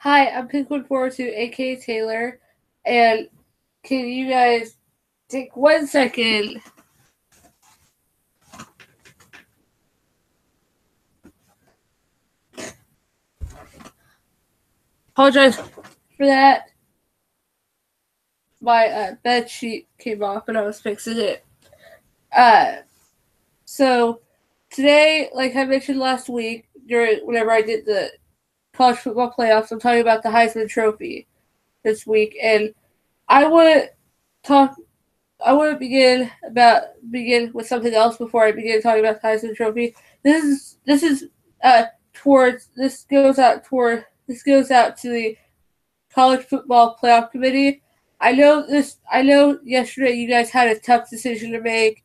Hi, I'm looking forward to aka Taylor, and can you guys take 1 second? Apologize for that. My bed sheet came off and I was fixing it. Uh, so today, like I mentioned last week, whenever I did the college football playoffs, I'm talking about the Heisman Trophy this week, and I want to talk. I want to begin with something else before I begin talking about the Heisman Trophy. This is towards this goes out to the college football playoff committee. I know yesterday you guys had a tough decision to make,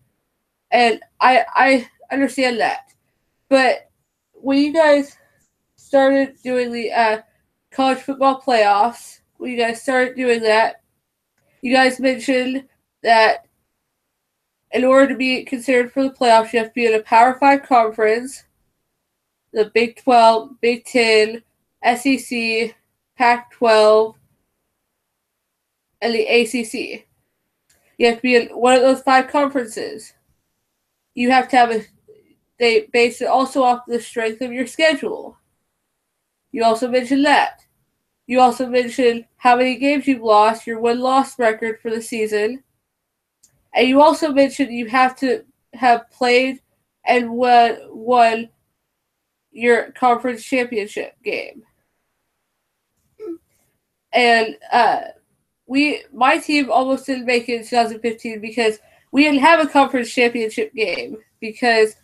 and I understand that. But when you guys started doing the college football playoffs, when you guys started doing that, you guys mentioned that in order to be considered for the playoffs, you have to be in a Power 5 conference, the Big 12, Big 10, SEC, Pac 12, and the ACC. You have to be in one of those five conferences. You have to have a. They base it also off the strength of your schedule. You also mentioned that. You also mentioned how many games you've lost, your win-loss record for the season, and you also mentioned you have to have played and won your conference championship game. And my team almost didn't make it in 2015 because we didn't have a conference championship game because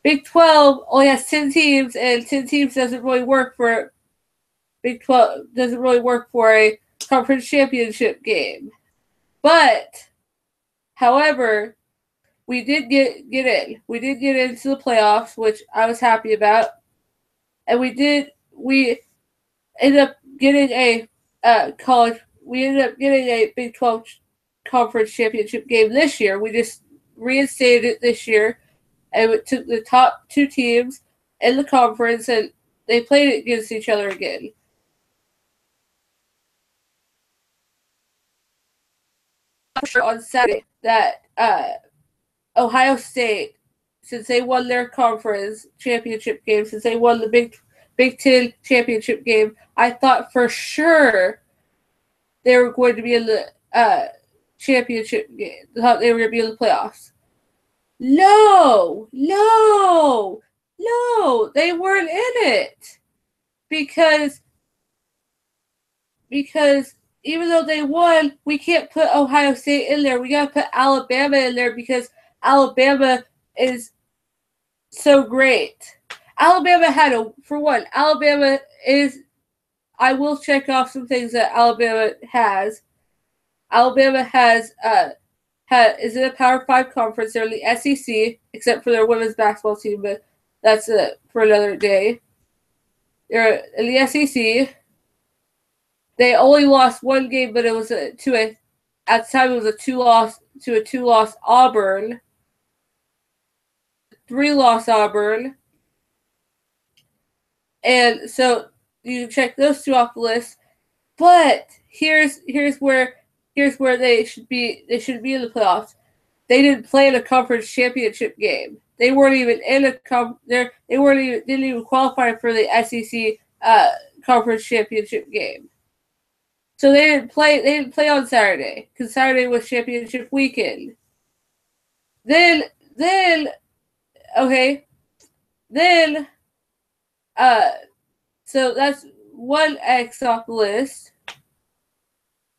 Big 12 only has 10 teams, and 10 teams doesn't really work for Big 12 doesn't really work for a conference championship game. But however, we did get in. We did get into the playoffs, which I was happy about, and we ended up getting a college. We ended up getting a Big 12 conference championship game this year. We just reinstated it this year, and it took the top two teams in the conference, and they played it against each other again. On Saturday, that Ohio State, since they won their conference championship game, since they won the Big Ten championship game, I thought for sure they were going to be in the championship game. I thought they were going to be in the playoffs. No, no, no, they weren't in it because even though they won, we can't put Ohio State in there. We got to put Alabama in there because Alabama is so great. Alabama had Alabama is. I will check off some things that Alabama has. Alabama is in a Power 5 conference. They're in the SEC, except for their women's basketball team, but that's for another day. They're in the SEC. They only lost one game, but it was at the time it was a two loss Auburn, 3-loss Auburn, and so you can check those two off the list. But here's where they should be. They should be in the playoffs. They didn't play in a conference championship game. They weren't even in They didn't even qualify for the SEC conference championship game. So they didn't play. They didn't play on Saturday because Saturday was championship weekend. Then okay, then so that's one X off the list.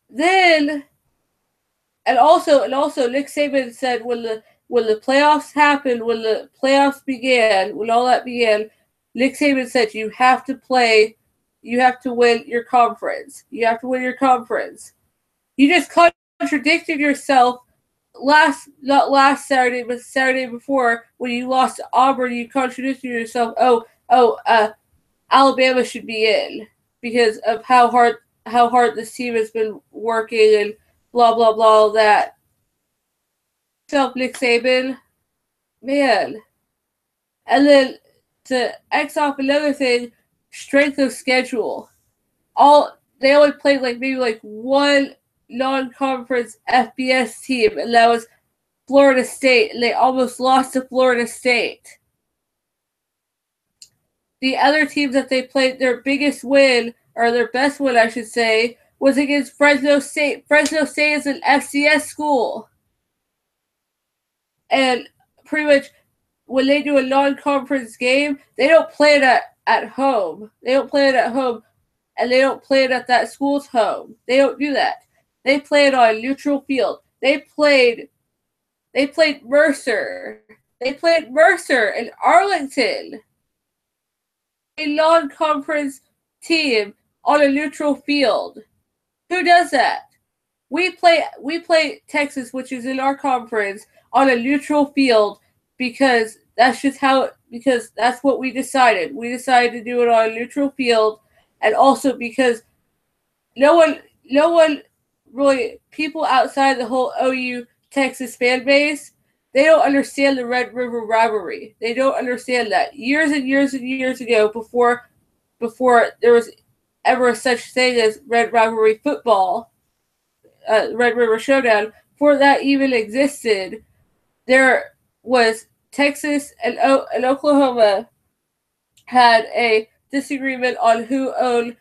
Then and also Nick Saban said when the playoffs happened, when the playoffs began, when all that began, Nick Saban said you have to play, you have to win your conference. You have to win your conference. You just contradicted yourself not last Saturday, but Saturday before when you lost to Auburn. You contradicted yourself. Alabama should be in because of how hard this team has been working and blah blah blah all that. Self Nick Saban, man. And then to X off another thing, strength of schedule. they only played like maybe like one non-conference FBS team, and that was Florida State, and they almost lost to Florida State. The other teams that they played, their biggest win, or their best win, I should say, was against Fresno State. Fresno State is an FCS school. And pretty much when they do a non-conference game, they don't play it at home. They don't play it at home, and they don't play it at that school's home. They don't do that. They play it on a neutral field. They played Mercer. They played Mercer in Arlington. A non-conference team on a neutral field. Who does that? We play Texas, which is in our conference, on a neutral field because that's what we decided. We decided to do it on a neutral field, and also because no one really, people outside the whole OU Texas fan base, they don't understand the Red River rivalry. They don't understand that. Years and years and years ago, before there was ever such thing as Red Rivalry football, Red River Showdown, before that even existed, there was Texas and Oklahoma had a disagreement on who owned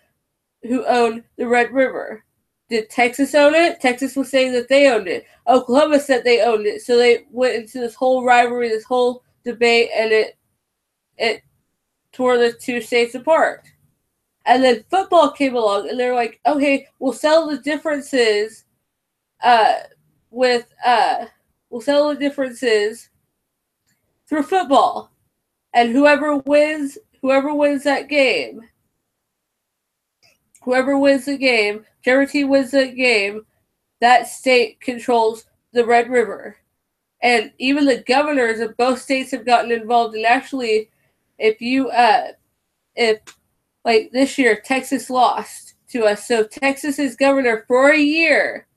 the Red River. Did Texas own it? Texas was saying that they owned it. Oklahoma said they owned it. So they went into this whole rivalry, this whole debate, and it tore the two states apart. And then football came along, and they're like, okay, we'll settle the differences through football. And whoever wins that game, whichever team wins the game, that state controls the Red River. And even the governors of both states have gotten involved. And actually, if like this year, Texas lost to us. So Texas's governor for a year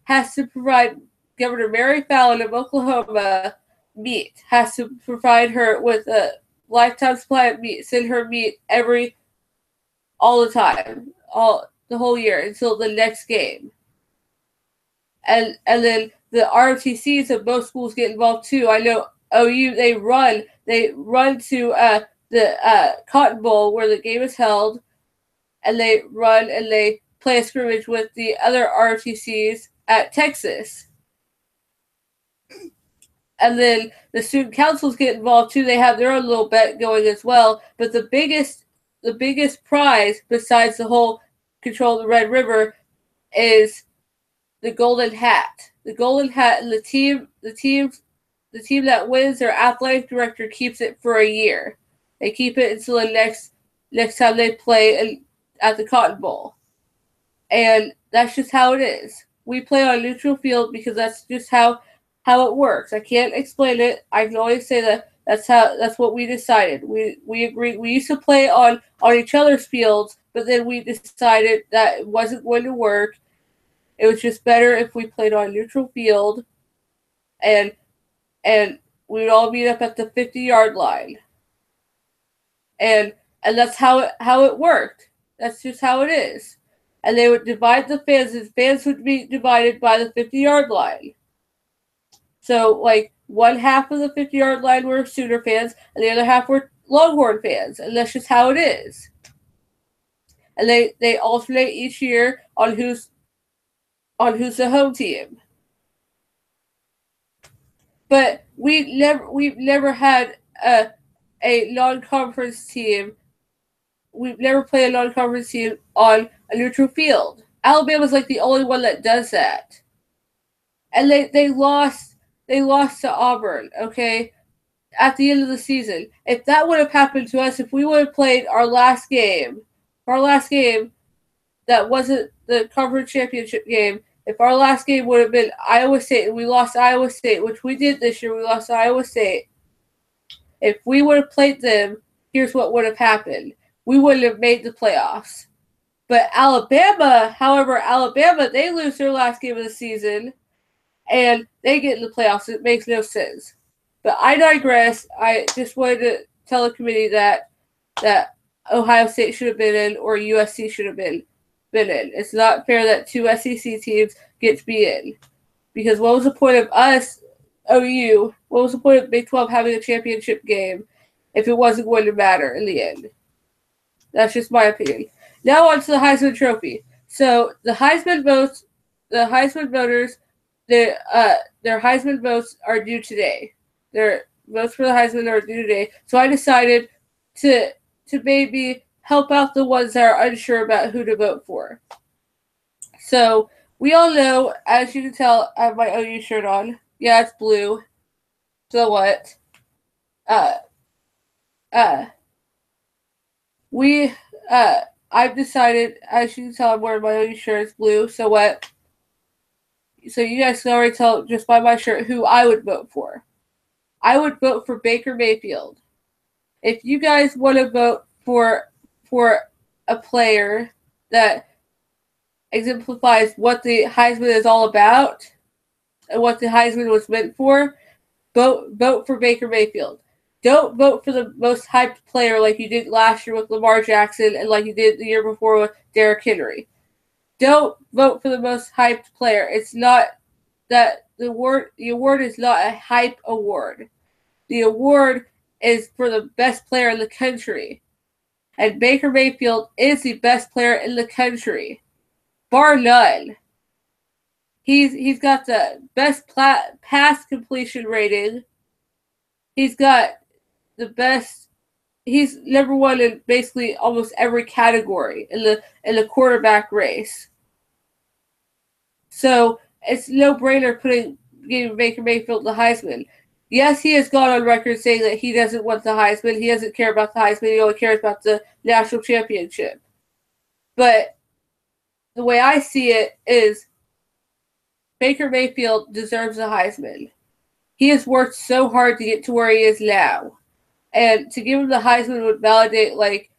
has to provide Governor Mary Fallin of Oklahoma meat, has to provide her with a lifetime supply of meat, send her meat all the time, the whole year until the next game. And then the ROTCs of both schools get involved too. I know OU, they run to the Cotton Bowl where the game is held, and they run and they play a scrimmage with the other ROTCs at Texas. And then the student councils get involved too. They have their own little bet going as well. But the biggest prize, besides the whole control of the Red River, is the golden hat. The golden hat, and the team that wins, their athletic director keeps it for a year. They keep it until the next time they play at the Cotton Bowl. And that's just how it is. We play on a neutral field because that's just how it works. I can't explain it. I can only say that that's what we decided. We agreed. We used to play on each other's fields, but then we decided that it wasn't going to work. It was just better if we played on a neutral field, and we would all meet up at the 50-yard line. And that's how it worked. That's just how it is. And they would divide the fans, and fans would be divided by the 50-yard line. So, like, one half of the 50-yard line were Sooner fans, and the other half were Longhorn fans, and that's just how it is. And they alternate each year on who's the home team. But we've never had a non-conference team. We've never played a non-conference team on a neutral field. Alabama's like the only one that does that. And they lost to Auburn, okay, at the end of the season. If that would have happened to us, if we would have played our last game, that wasn't the conference championship game, if our last game would have been Iowa State and we lost Iowa State, which we did this year, we lost Iowa State. If we would have played them, here's what would have happened. We wouldn't have made the playoffs. But Alabama, they lose their last game of the season, and they get in the playoffs. It makes no sense. But I digress. I just wanted to tell the committee that Ohio State should have been in or USC should have been in. It's not fair that two SEC teams get to be in. Because what was the point of us, OU, what was the point of Big 12 having a championship game if it wasn't going to matter in the end? That's just my opinion. Now on to the Heisman Trophy. So the Heisman voters, their Heisman votes are due today. Their votes for the Heisman are due today. So I decided to maybe help out the ones that are unsure about who to vote for. So we all know, as you can tell, I have my OU shirt on. Yeah, it's blue. So what? I've decided, as you can tell, I'm wearing my OU shirt. It's blue. So what? So you guys can already tell just by my shirt who I would vote for. I would vote for Baker Mayfield. If you guys want to vote for a player that exemplifies what the Heisman is all about and what the Heisman was meant for, vote for Baker Mayfield. Don't vote for the most hyped player like you did last year with Lamar Jackson and like you did the year before with Derrick Henry. Don't vote for the most hyped player. It's not that the award is not a hype award. The award is for the best player in the country. And Baker Mayfield is the best player in the country, bar none. He's got the best pass completion rating. He's got the best. He's number one in basically almost every category in the quarterback race. So it's no brainer giving Baker Mayfield the Heisman. Yes, he has gone on record saying that he doesn't want the Heisman. He doesn't care about the Heisman. He only cares about the national championship. But the way I see it is Baker Mayfield deserves the Heisman. He has worked so hard to get to where he is now. And to give him the Heisman would validate like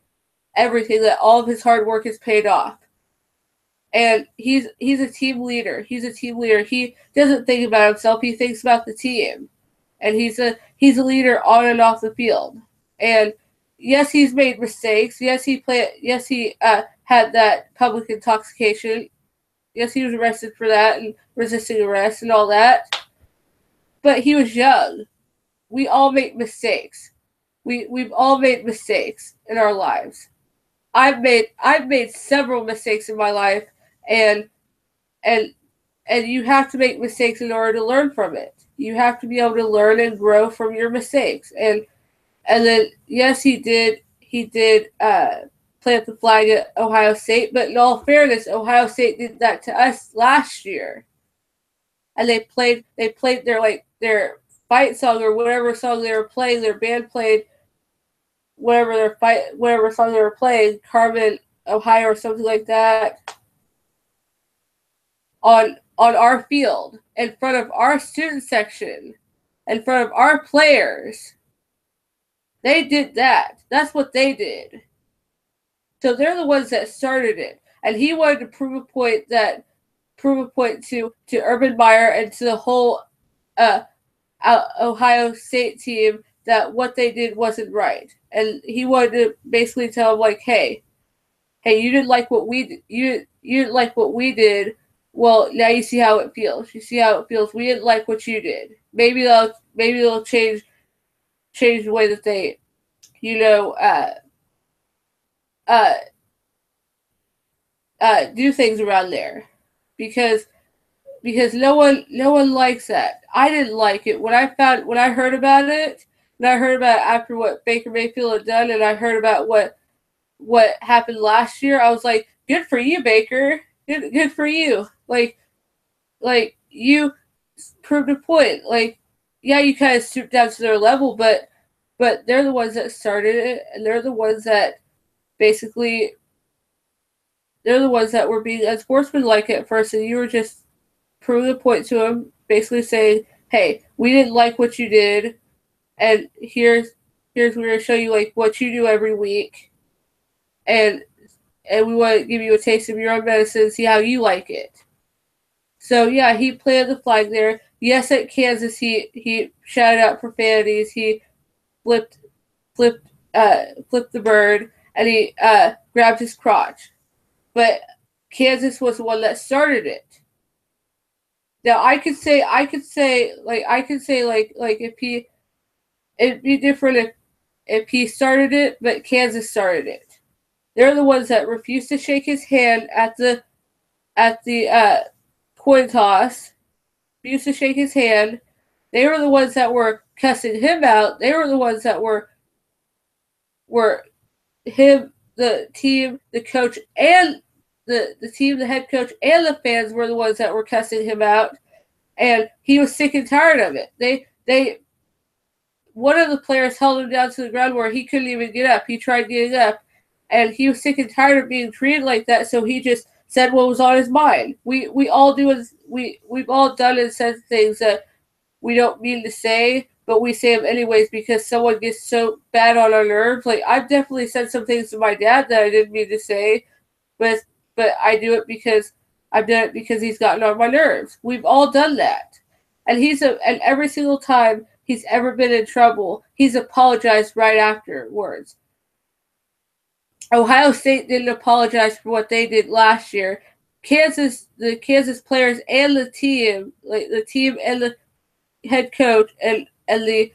everything, that all of his hard work has paid off. And he's a team leader. He's a team leader. He doesn't think about himself. He thinks about the team. And he's a leader on and off the field. And yes, he's made mistakes. Yes, he had that public intoxication. Yes, he was arrested for that and resisting arrest and all that. But he was young. We all make mistakes. We've all made mistakes in our lives. I've made several mistakes in my life, and you have to make mistakes in order to learn from it. You have to be able to learn and grow from your mistakes. And then yes, he did plant the flag at Ohio State, but in all fairness, Ohio State did that to us last year. And they played their fight song or whatever song they were playing. Their band played whatever song they were playing, Carmen, Ohio, or something like that, on our field, in front of our student section, in front of our players. They did that. That's what they did. So they're the ones that started it. And he wanted to prove a point to Urban Meyer and to the whole Ohio State team that what they did wasn't right. And he wanted to basically tell them, like, hey, you didn't like what we did. You didn't like what we did. Well, now you see how it feels. You see how it feels. We didn't like what you did. Maybe they'll change the way that they, do things around there, because no one likes that. I didn't like it when I heard about it. And I heard about it after what Baker Mayfield had done, and I heard about what happened last year. I was like, good for you, Baker. Good for you. Like you proved a point. Like, yeah, you kind of stooped down to their level, but they're the ones that started it, and they're the ones that basically were being unsportsmanlike at first, and you were just proving a point to them, basically saying, hey, we didn't like what you did, and here's we're going to show you like what you do every week, and we want to give you a taste of your own medicine, see how you like it. So yeah, he planted the flag there. Yes, at Kansas, he shouted out profanities. He flipped the bird, and he grabbed his crotch. But Kansas was the one that started it. Now I could say if he, it'd be different if he started it, but Kansas started it. They're the ones that refused to shake his hand at the coin toss. Refused to shake his hand. They were the ones that were cussing him out. They were the ones that were him, the team, the coach, and the team, the head coach, and the fans were the ones that were cussing him out. And he was sick and tired of it. They one of the players held him down to the ground where he couldn't even get up. He tried getting up, and he was sick and tired of being treated like that. So he just said what was on his mind. We all do we've all done and said things that we don't mean to say, but we say them anyways because someone gets so bad on our nerves. Like I've definitely said some things to my dad that I didn't mean to say, but I do it because I've done it because he's gotten on my nerves. We've all done that, and and every single time he's ever been in trouble, he's apologized right afterwards. Ohio State didn't apologize for what they did last year. The Kansas players and the team, like the team and the head coach and the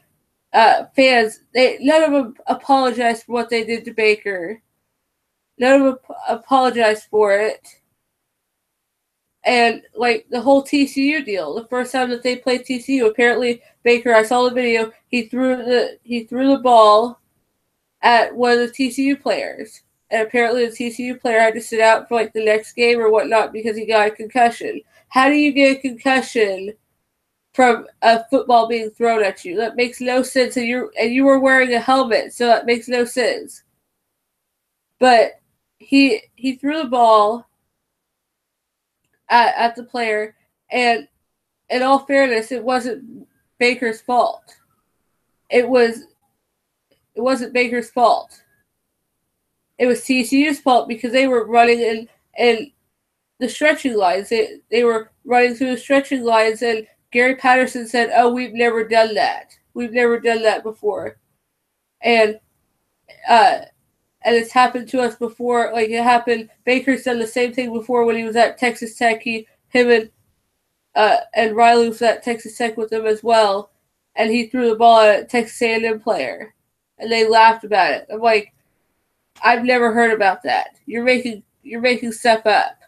fans, none of them apologized for what they did to Baker. None of them apologized for it. And like the whole TCU deal, the first time that they played TCU, apparently Baker, I saw the video, he threw the ball at one of the TCU players. And apparently the TCU player had to sit out for like the next game or whatnot because he got a concussion. How do you get a concussion from a football being thrown at you? That makes no sense. And you were wearing a helmet, so that makes no sense. But he threw the ball at the player, and in all fairness, it wasn't Baker's fault. It wasn't Baker's fault. It was TCU's fault because they were running in the stretching lines. They were running through the stretching lines, and Gary Patterson said, "Oh, we've never done that. We've never done that before," and it's happened to us before. Like it happened. Baker's done the same thing before when he was at Texas Tech. Him and Riley was at Texas Tech with him as well, and he threw the ball at a Texas A&M player, and they laughed about it. I'm like, I've never heard about that. You're making stuff up.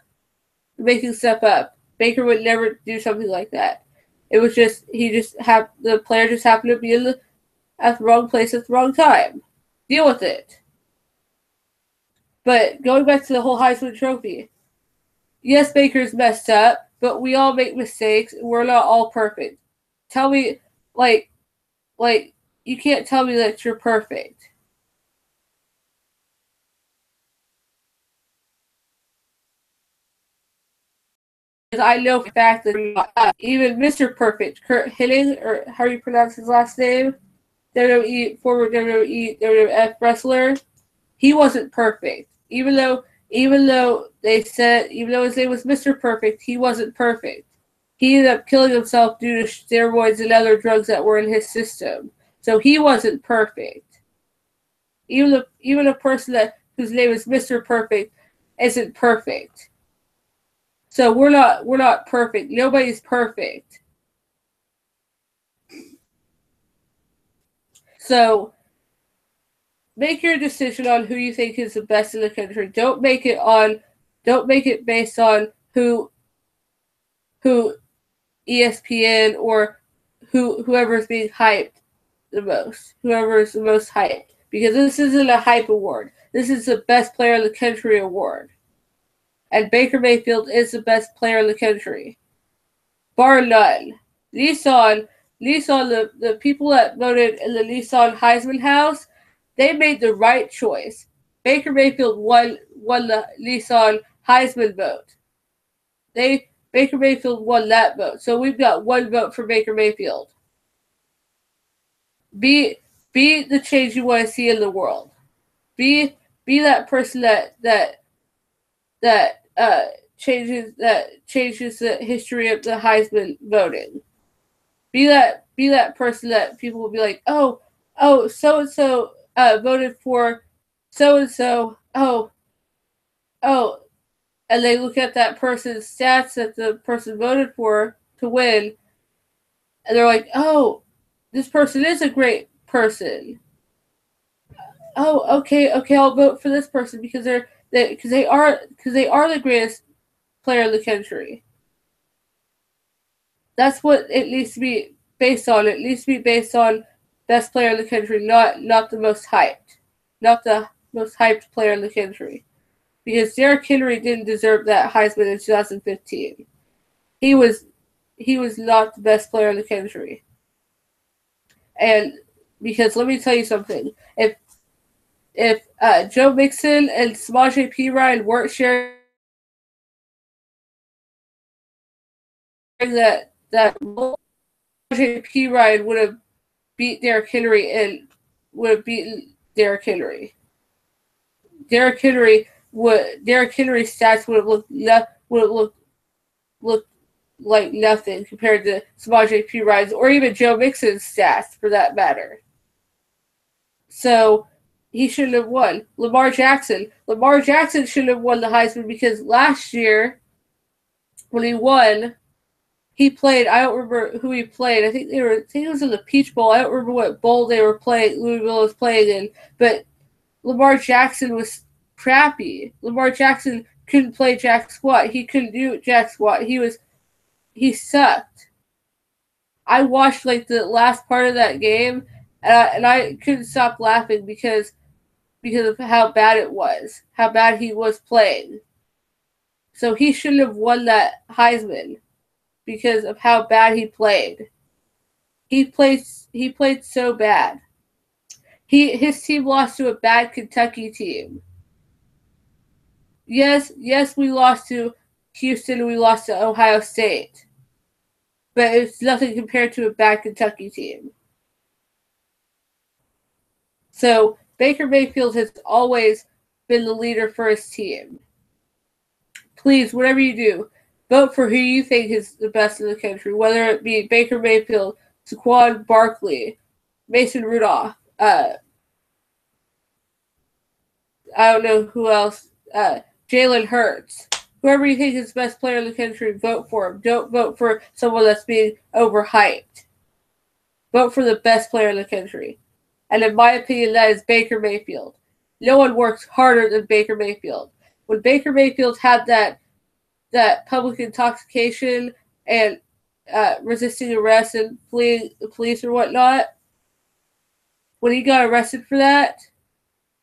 You're making stuff up. Baker would never do something like that. It was just the player just happened to be at the wrong place at the wrong time. Deal with it. But going back to the whole Heisman Trophy, yes, Baker's messed up, but we all make mistakes. We're not all perfect. Tell me, like you can't tell me that you're perfect. Because I know for a fact that even Mr. Perfect, Kurt Hennig, or how do you pronounce his last name? Former WWE, WWF wrestler, he wasn't perfect. Even though his name was Mr. Perfect, he wasn't perfect. He ended up killing himself due to steroids and other drugs that were in his system. So he wasn't perfect. Even a person whose name is Mr. Perfect isn't perfect. So we're not perfect. Nobody's perfect. So make your decision on who you think is the best in the country. Don't make it based on who ESPN or whoever's being hyped the most. Whoever is the most hyped. Because this isn't a hype award. This is the best player in the country award. And Baker Mayfield is the best player in the country. Bar none. Nissan, the people that voted in the Nissan Heisman House, they made the right choice. Baker Mayfield won the Nissan Heisman vote. Baker Mayfield won that vote. So we've got one vote for Baker Mayfield. Be the change you want to see in the world. Be that person that changes the history of the Heisman voting. Be that person that people will be like, oh, so and so voted for so and so. Oh, and they look at that person's stats that the person voted for to win, and they're like, oh, this person is a great person. Oh, okay, I'll vote for this person because they are the greatest player in the country. That's what it needs to be based on. It needs to be based on best player in the country, not the most hyped, not the most hyped player in the country. Because Derrick Henry didn't deserve that Heisman in 2015. He was not the best player in the country. And because let me tell you something, if Joe Mixon and Samaje Perine weren't sharing that role, Samaje Perine would have beat Derrick Henry and would have beaten Derrick Henry. Derrick Henry's stats would have looked like nothing compared to Samaje Perine's or even Joe Mixon's stats for that matter. So he shouldn't have won. Lamar Jackson shouldn't have won the Heisman because last year when he won, he played. I don't remember who he played. I think it was in the Peach Bowl. I don't remember what bowl they were playing. Louisville was playing in, but Lamar Jackson was crappy. Lamar Jackson couldn't play jack squat. He couldn't do jack squat. He sucked. I watched like the last part of that game, and I couldn't stop laughing because of how bad it was, how bad he was playing. So he shouldn't have won that Heisman because of how bad he played. He played so bad. His team lost to a bad Kentucky team. Yes, we lost to Houston, we lost to Ohio State. But it's nothing compared to a bad Kentucky team. So Baker Mayfield has always been the leader for his team. Please, whatever you do, vote for who you think is the best in the country, whether it be Baker Mayfield, Saquon Barkley, Mason Rudolph, I don't know who else, Jalen Hurts. Whoever you think is the best player in the country, vote for him. Don't vote for someone that's being overhyped. Vote for the best player in the country. And in my opinion, that is Baker Mayfield. No one works harder than Baker Mayfield. When Baker Mayfield had that public intoxication and resisting arrest and fleeing the police or whatnot, when he got arrested for that,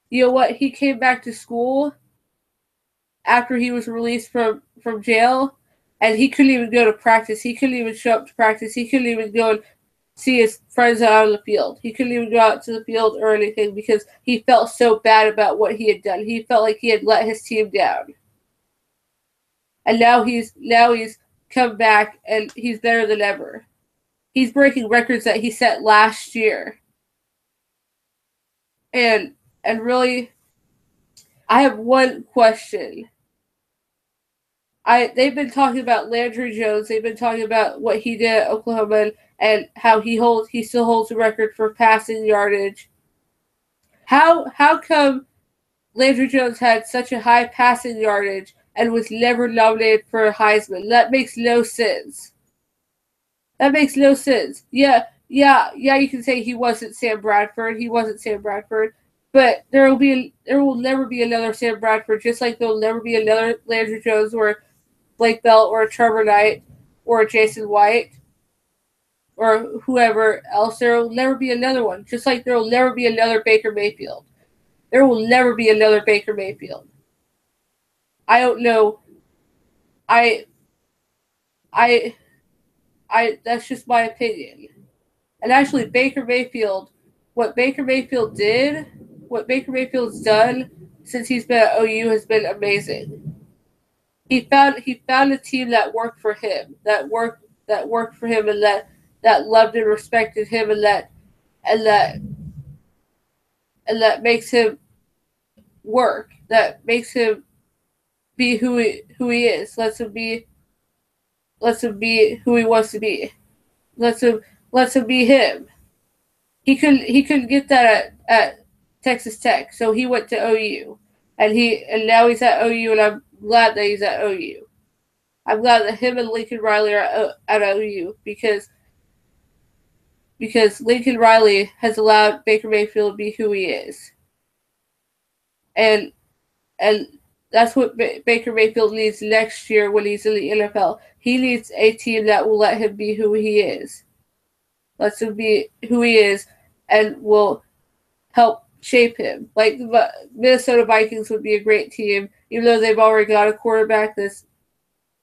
you know what? He came back to school after he was released from jail, and he couldn't even go to practice. He couldn't even show up to practice. He couldn't even go and see his friends out on the field. He couldn't even go out to the field or anything because he felt so bad about what he had done. He felt like he had let his team down. And now he's come back and he's better than ever. He's breaking records that he set last year. And really, I have one question. They've been talking about Landry Jones. They've been talking about what he did at Oklahoma and how he still holds the record for passing yardage. How come Landry Jones had such a high passing yardage and was never nominated for a Heisman? That makes no sense. That makes no sense. Yeah, you can say he wasn't Sam Bradford. He wasn't Sam Bradford. But there will never be another Sam Bradford, just like there will never be another Landry Jones or Blake Bell or Trevor Knight or Jason White or whoever else. There will never be another one, just like there will never be another Baker Mayfield. There will never be another Baker Mayfield. I don't know. I that's just my opinion. And actually what Baker Mayfield's done since he's been at OU has been amazing. He found a team that worked for him, that worked for him, and that loved and respected him, and that makes him work, that makes him be who he is, lets him be who he wants to be, lets him be him. He couldn't get that at Texas Tech. So he went to OU, and now he's at OU, and I'm glad that he's at OU. I'm glad that him and Lincoln Riley are at OU because Lincoln Riley has allowed Baker Mayfield to be who he is, and that's what Baker Mayfield needs next year when he's in the NFL. He needs a team that will let him be who he is, lets him be who he is, and will help shape him. Like the Minnesota Vikings would be a great team, even though they've already got a quarterback that's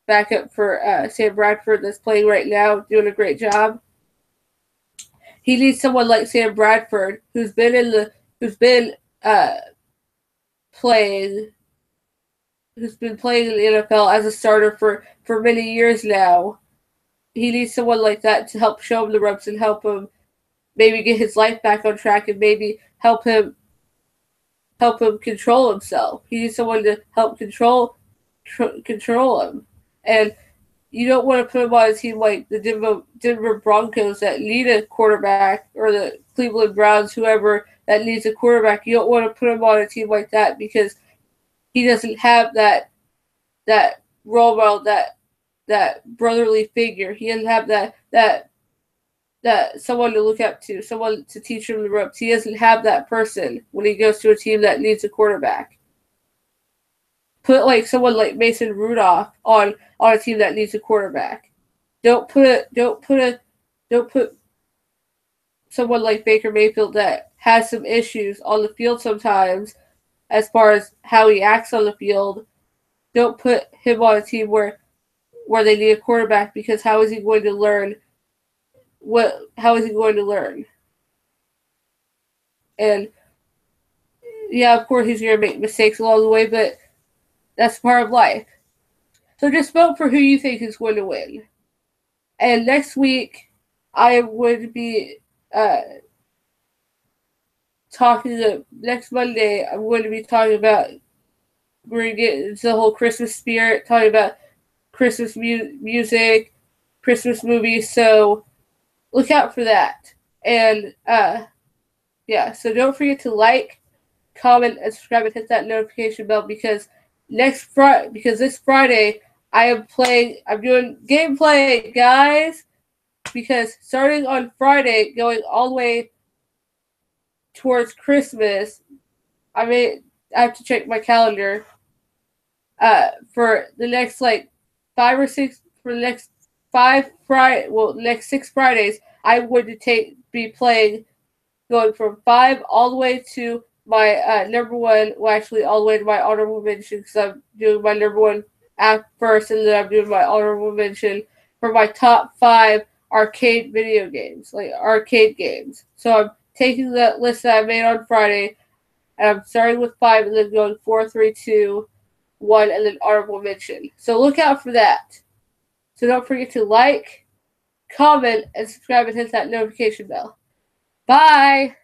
backup for Sam Bradford that's playing right now, doing a great job. He needs someone like Sam Bradford who's been uh, playing who's been playing in the NFL as a starter for many years now. He needs someone like that to help show him the ropes and help him maybe get his life back on track and maybe help him control himself. He needs someone to help control him. And you don't want to put him on a team like the Denver Broncos that need a quarterback, or the Cleveland Browns, whoever that needs a quarterback. You don't want to put him on a team like that because he doesn't have that role model, that brotherly figure. He doesn't have that someone to look up to, someone to teach him the ropes. He doesn't have that person when he goes to a team that needs a quarterback. Put like someone like Mason Rudolph on a team that needs a quarterback. Don't put someone like Baker Mayfield that has some issues on the field sometimes as far as how he acts on the field. Don't put him on a team where they need a quarterback, because how is he going to learn? How is he going to learn? And yeah, of course he's going to make mistakes along the way, but that's part of life. So just vote for who you think is going to win. And next week, I would be next Monday, I'm going to be talking about, we're going to get into the whole Christmas spirit, talking about Christmas music, Christmas movies, so look out for that. And yeah, so don't forget to like, comment, and subscribe, and hit that notification bell, because this Friday I'm doing gameplay, guys, because starting on Friday, going all the way towards Christmas, I have to check my calendar, for the next next 6 Fridays, I would be playing, going from 5 all the way to my number one, well, actually all the way to my honorable mention, because I'm doing my number one app first, and then I'm doing my honorable mention for my top 5 arcade video games, like arcade games. So I'm taking that list that I made on Friday, and I'm starting with 5, and then going 4, 3, 2, 1, and then honorable mention. So look out for that. So don't forget to like, comment, and subscribe, and hit that notification bell. Bye!